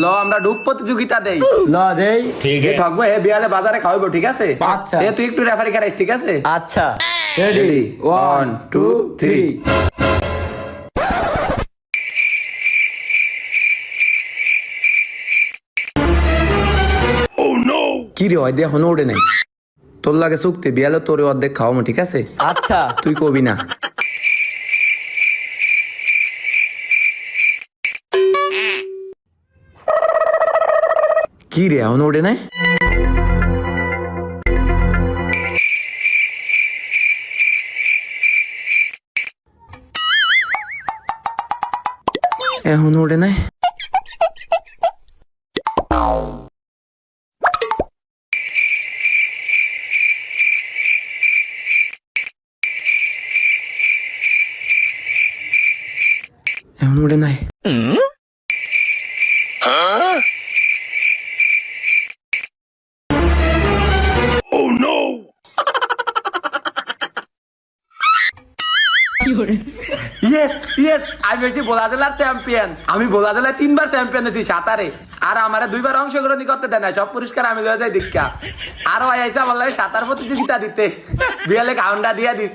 ল আমরা ডুব প্রতিযোগিতা দেই। ল দেই। যে ঠকবো হে বিয়ালে বাজারে খাওয়াবো, ঠিক আছে? আচ্ছা। এ তুই একটু রেফারি খারাইস, ঠিক আছে? আচ্ছা রেডি, রেডি 1 2 3। কি রে হয় এখনো ওঠে নাই? তোর লাগে চুক্তি, বিয়ালে তোর অর্ধেক খাওয়াবো, ঠিক আছে? আচ্ছা তুই কবি না। কি রে এখন ওঠে নাই? এখন ওঠে নাই? এখন ওঠে নাই? ইয়েস ইয়েস, আমি হয়েছি ভোলা জেলার চ্যাম্পিয়ন। আমি ভোলা জেলায় 3বার চ্যাম্পিয়ন হয়েছি সাঁতারে। আর আমারে 2বার অংশগ্রহণ করতে দেয় না, সব পুরস্কার আমি লয়ে যাই দীক্ষা। আরো আইসা আমার লাগে সাঁতার প্রতিযোগিতা দিতে, বিয়ালে কাউন্ডা দিয়া দিস।